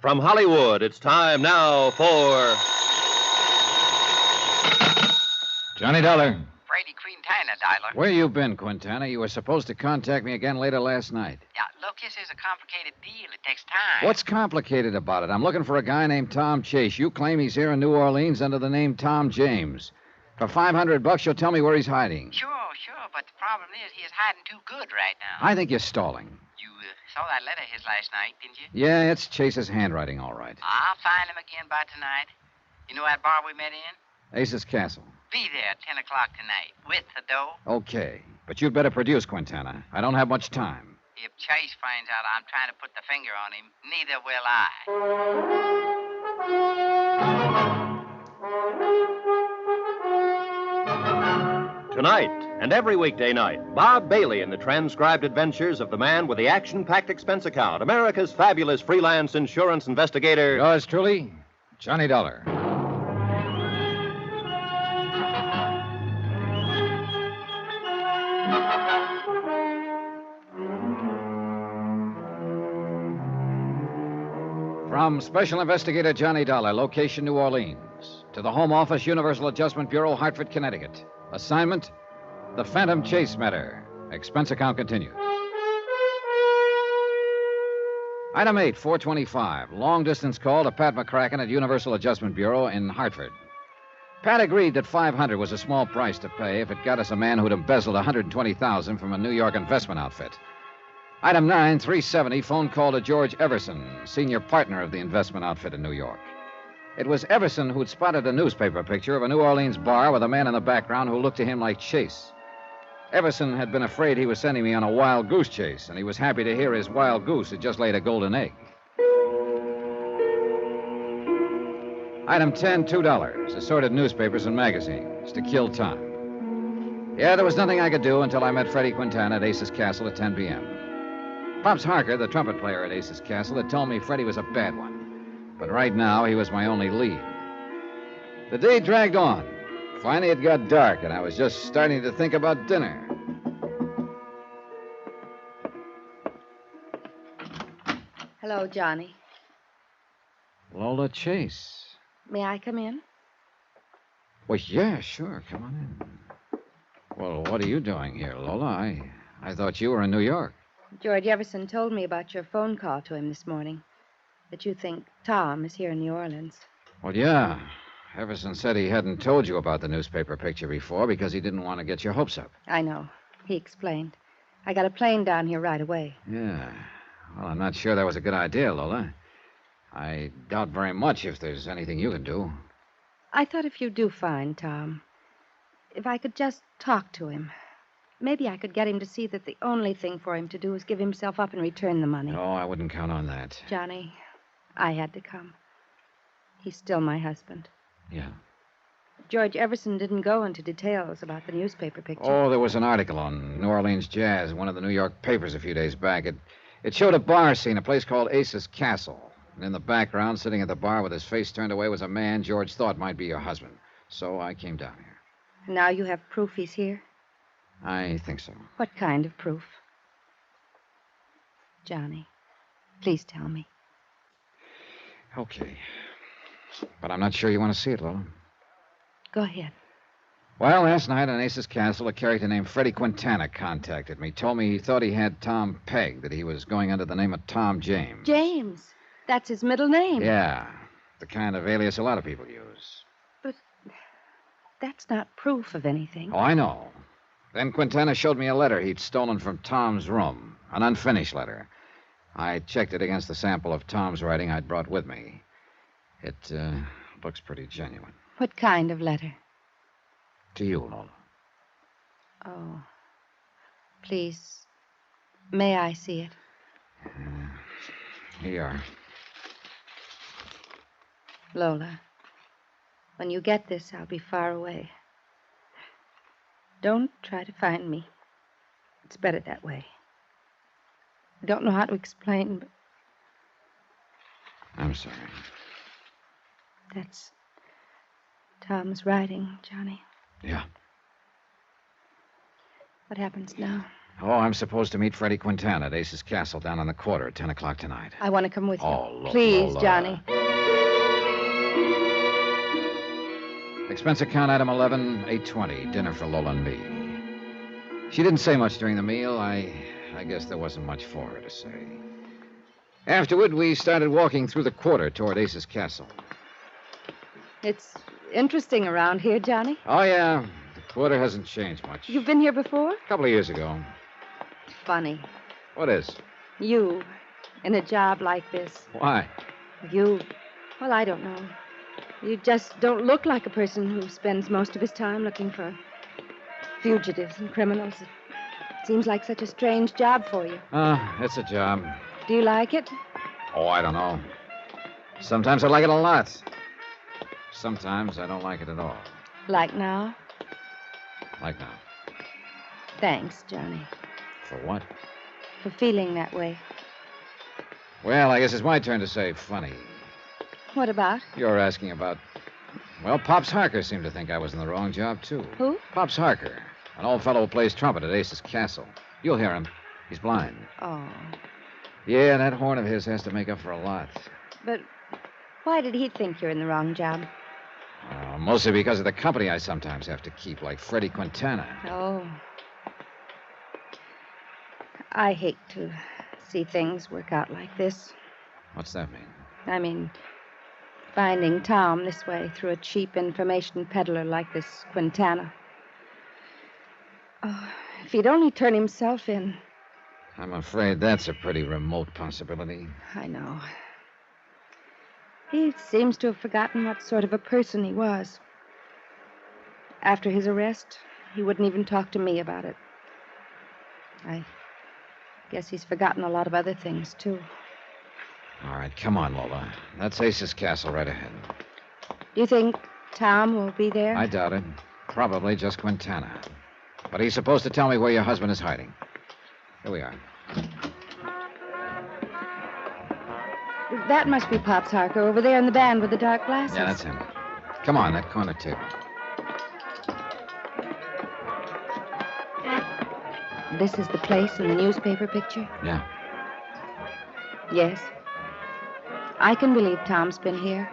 From Hollywood, it's time now for... Johnny Dollar. Brady Quintana, Dialer. Where you been, Quintana? You were supposed to contact me again later last night. Yeah, look, this is a complicated deal. It takes time. What's complicated about it? I'm looking for a guy named Tom Chase. You claim he's here in New Orleans under the name Tom James. For $500, you'll tell me where he's hiding. Sure, but the problem is he is hiding too good right now. I think you're stalling. You saw that letter of his last night, didn't you? Yeah, it's Chase's handwriting, all right. I'll find him again by tonight. You know that bar we met in? Ace's Castle. Be there at 10 o'clock tonight with the dough. Okay, but you'd better produce, Quintana. I don't have much time. If Chase finds out I'm trying to put the finger on him, neither will I. Tonight and every weekday night, Bob Bailey in the transcribed adventures of the man with the action-packed expense account, America's fabulous freelance insurance investigator. Yours truly, Johnny Dollar. From Special Investigator Johnny Dollar, location New Orleans, to the Home Office, Universal Adjustment Bureau, Hartford, Connecticut. Assignment, the Phantom Chase matter. Expense account continued. Item 8, 425. Long-distance call to Pat McCracken at Universal Adjustment Bureau in Hartford. Pat agreed that $500 was a small price to pay if it got us a man who'd embezzled $120,000 from a New York investment outfit. Item 9, 370, phone call to George Everson, senior partner of the investment outfit in New York. It was Everson who'd spotted a newspaper picture of a New Orleans bar with a man in the background who looked to him like Chase. Everson had been afraid he was sending me on a wild goose chase, and he was happy to hear his wild goose had just laid a golden egg. Item 10, $2, assorted newspapers and magazines to kill time. Yeah, there was nothing I could do until I met Freddie Quintana at Ace's Castle at 10 p.m. Pops Harker, the trumpet player at Ace's Castle, had told me Freddie was a bad one. But right now, he was my only lead. The day dragged on. Finally, it got dark, and I was just starting to think about dinner. Hello, Johnny. Lola Chase. May I come in? Well, yeah, sure. Come on in. Well, what are you doing here, Lola? I thought you were in New York. George Everson told me about your phone call to him this morning. That you think Tom is here in New Orleans. Well, yeah. Everson said he hadn't told you about the newspaper picture before because he didn't want to get your hopes up. I know. He explained. I got a plane down here right away. Yeah. Well, I'm not sure that was a good idea, Lola. I doubt very much if there's anything you can do. I thought if you do find Tom, if I could just talk to him, maybe I could get him to see that the only thing for him to do is give himself up and return the money. No, I wouldn't count on that. Johnny, I had to come. He's still my husband. Yeah. George Everson didn't go into details about the newspaper picture. Oh, there was an article on New Orleans Jazz, one of the New York papers a few days back. It showed a bar scene, a place called Ace's Castle. And in the background, sitting at the bar with his face turned away, was a man George thought might be your husband. So I came down here. Now you have proof he's here? I think so. What kind of proof? Johnny, please tell me. Okay. But I'm not sure you want to see it, Lola. Go ahead. Well, last night on Ace's Castle, a character named Freddie Quintana contacted me. Told me he thought he had Tom pegged, that he was going under the name of Tom James. James. That's his middle name. Yeah. The kind of alias a lot of people use. But that's not proof of anything. Oh, I know. Then Quintana showed me a letter he'd stolen from Tom's room. An unfinished letter. I checked it against the sample of Tom's writing I'd brought with me. It looks pretty genuine. What kind of letter? To you, Lola. Oh. Please, may I see it? Here you are. Lola, when you get this, I'll be far away. Don't try to find me. It's better that way. I don't know how to explain, but... I'm sorry. That's Tom's writing, Johnny. Yeah. What happens now? Oh, I'm supposed to meet Freddie Quintana at Ace's Castle down on the quarter at 10 o'clock tonight. I want to come with you. Oh, look, Please, Lola. Johnny. Expense account item 11, 820. Dinner for Lola and me. She didn't say much during the meal. I guess there wasn't much for her to say. Afterward, we started walking through the quarter toward Ace's Castle. It's interesting around here, Johnny. Oh, yeah. The quarter hasn't changed much. You've been here before? A couple of years ago. Funny. What is? You, in a job like this. Why? Well, I don't know. You just don't look like a person who spends most of his time looking for fugitives and criminals. It seems like such a strange job for you. It's a job. Do you like it? Oh, I don't know. Sometimes I like it a lot. Sometimes I don't like it at all. Like now? Like now. Thanks, Johnny, For what? for feeling that way. Well, I guess it's my turn to say funny. What about? You're asking about... Well, Pops Harker seemed to think I was in the wrong job, too. Who? Pops Harker, an old fellow who plays trumpet at Ace's Castle. You'll hear him. He's blind. Oh. Yeah, that horn of his has to make up for a lot. But why did he think you're in the wrong job? Mostly because of the company I sometimes have to keep, like Freddie Quintana. Oh. I hate to see things work out like this. What's that mean? I mean, finding Tom this way through a cheap information peddler like this Quintana. Oh, if he'd only turn himself in. I'm afraid that's a pretty remote possibility. I know. He seems to have forgotten what sort of a person he was. After his arrest, he wouldn't even talk to me about it. I guess he's forgotten a lot of other things, too. All right, come on, Lola. That's Ace's Castle right ahead. Do you think Tom will be there? I doubt it. Probably just Quintana. But he's supposed to tell me where your husband is hiding. Here we are. That must be Pops Harker over there in the band with the dark glasses. Yeah, that's him. Come on, that corner table. This is the place in the newspaper picture? Yeah. Yes. I can believe Tom's been here.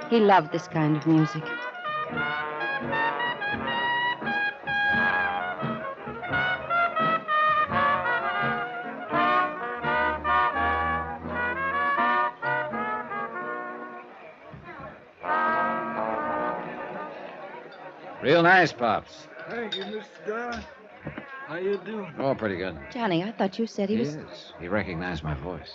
He loved this kind of music. Real nice, Pops. Thank you, Mr. Dollar. How you doing? Oh, pretty good. Johnny, I thought you said he was... is. He recognized my voice.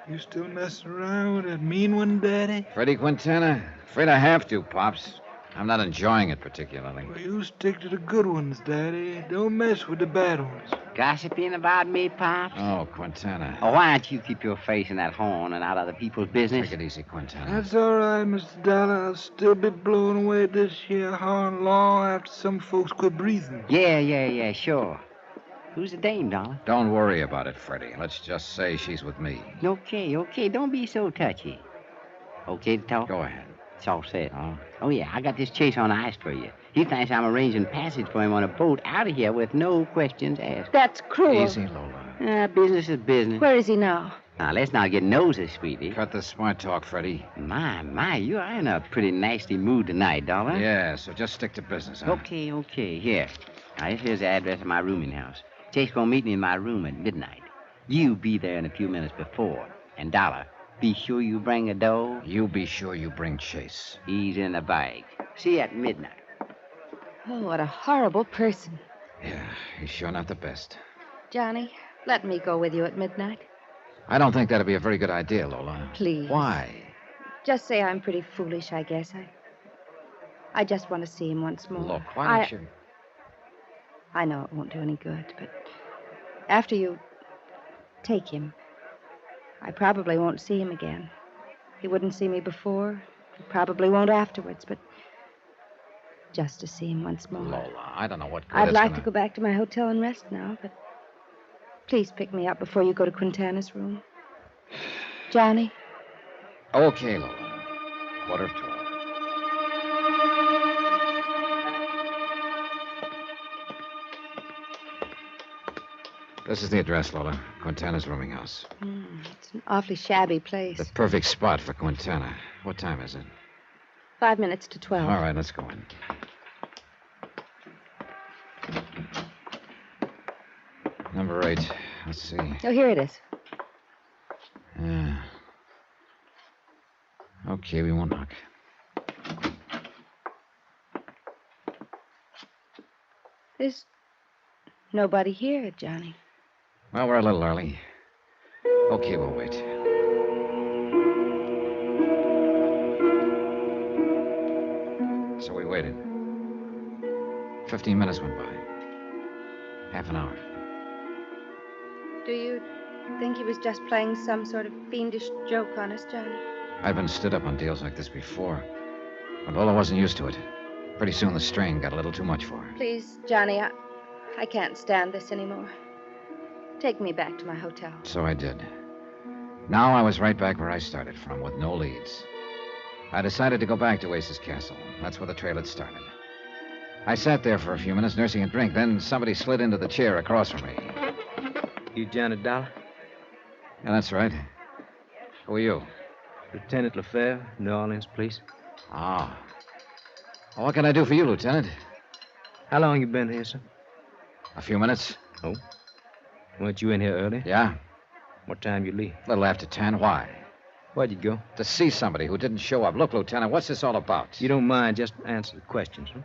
You still messing around with that mean one, Daddy? Freddie Quintana? Afraid I have to, Pops. I'm not enjoying it particularly. Well, you stick to the good ones, Daddy. Don't mess with the bad ones. Gossiping about me, Pops? Oh, Quintana. Oh, why don't you keep your face in that horn and out of other people's business? Take it easy, Quintana. That's all right, Mr. Dollar. I'll still be blowing away this here horn long after some folks quit breathing. Yeah, sure. Who's the dame, Dollar? Don't worry about it, Freddie. Let's just say she's with me. Okay. Don't be so touchy. Okay to talk? Go ahead. It's all set. Oh, yeah, I got this chase on ice for you. He thinks I'm arranging passage for him on a boat out of here with no questions asked. That's cruel. Easy, Lola. Business is business. Where is he now? Now, let's not get nosy, sweetie. Cut the smart talk, Freddie. My, you are in a pretty nasty mood tonight, Dollar. Yeah, so just stick to business, huh? Okay. Here. Now, here's the address of my rooming house. Chase gonna meet me in my room at midnight. You be there in a few minutes before. And, Dollar, be sure you bring a dough. You be sure you bring Chase. He's in the bag. See you at midnight. Oh, what a horrible person. Yeah, he's sure not the best. Johnny, let me go with you at midnight. I don't think that'd be a very good idea, Lola. Please. Why? Just say I'm pretty foolish, I guess. I just want to see him once more. Look, why don't you... I know it won't do any good, but after you take him, I probably won't see him again. He wouldn't see me before. He probably won't afterwards, but just to see him once more. Lola, I don't know what good I'd it's like gonna... to go back to my hotel and rest now, but please pick me up before you go to Quintana's room. Johnny? Okay, Lola. 11:45. This is the address, Lola. Quintana's rooming house. It's an awfully shabby place. The perfect spot for Quintana. What time is it? 5 minutes to 12. All right, let's go in. Number 8. Let's see. Oh, here it is. Yeah. Okay, we won't knock. There's nobody here, Johnny. Well, we're a little early. Okay, we'll wait. So we waited. 15 minutes went by. Half an hour. Do you think he was just playing some sort of fiendish joke on us, Johnny? I've been stood up on deals like this before. But Lola wasn't used to it. Pretty soon the strain got a little too much for her. Please, Johnny, I can't stand this anymore. Take me back to my hotel. So I did. Now I was right back where I started from, with no leads. I decided to go back to Ace's castle. That's where the trail had started. I sat there for a few minutes nursing a drink. Then somebody slid into the chair across from me. You Johnny Dollar? Yeah, that's right. Who are you? Lieutenant LaFleur, New Orleans Police. Oh. Well, what can I do for you, Lieutenant? How long you been here, sir? A few minutes. Oh? Weren't you in here early? Yeah? What time you leave? A little after 10. Why? Where'd you go? To see somebody who didn't show up. Look, Lieutenant, what's this all about? You don't mind, just answer the questions, huh?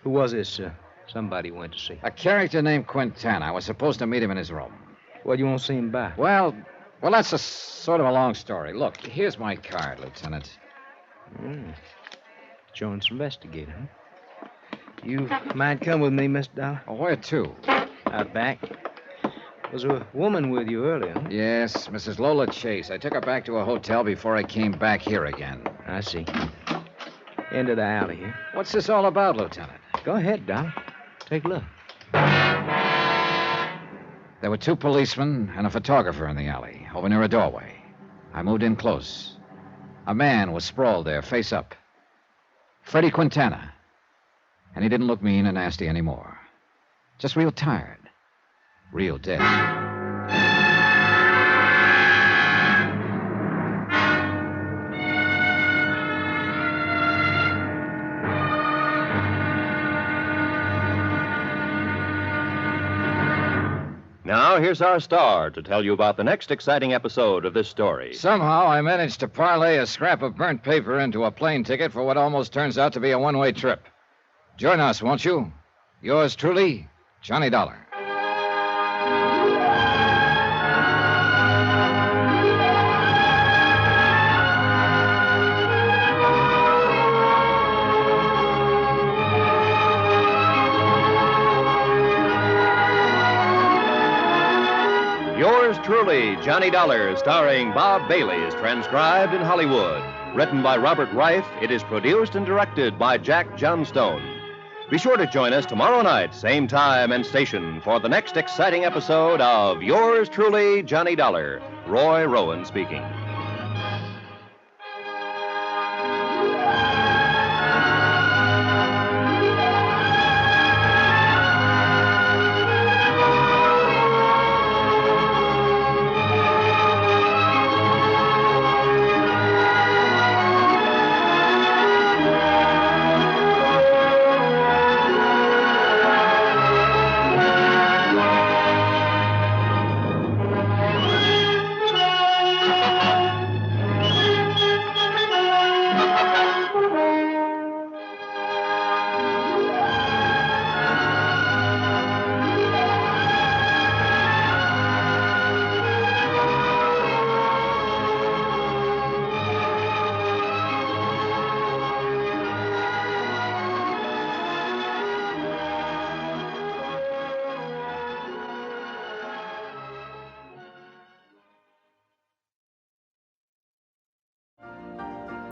Who was this, somebody you went to see? A character named Quintana. I was supposed to meet him in his room. Well, you won't see him back. Well, that's a sort of a long story. Look, here's my card, Lieutenant. Jones investigator, huh? You might come with me, Mr. Dollar? Oh, where to? Out back. Was a woman with you earlier, huh? Yes, Mrs. Lola Chase. I took her back to a hotel before I came back here again. I see. End of the alley here. What's this all about, Lieutenant? Go ahead, Dollar. Take a look. There were 2 policemen and a photographer in the alley, over near a doorway. I moved in close. A man was sprawled there, face up. Freddie Quintana. And he didn't look mean and nasty anymore. Just real tired. Real dead. Now, here's our star to tell you about the next exciting episode of this story. Somehow I managed to parlay a scrap of burnt paper into a plane ticket for what almost turns out to be a one-way trip. Join us, won't you? Yours truly, Johnny Dollar. Yours truly, Johnny Dollar, starring Bob Bailey, is transcribed in Hollywood. Written by Robert Reif, it is produced and directed by Jack Johnstone. Be sure to join us tomorrow night, same time and station, for the next exciting episode of Yours truly, Johnny Dollar. Roy Rowan speaking.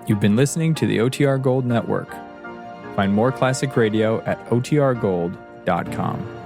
You've been listening to the OTR Gold Network. Find more classic radio at otrgold.com.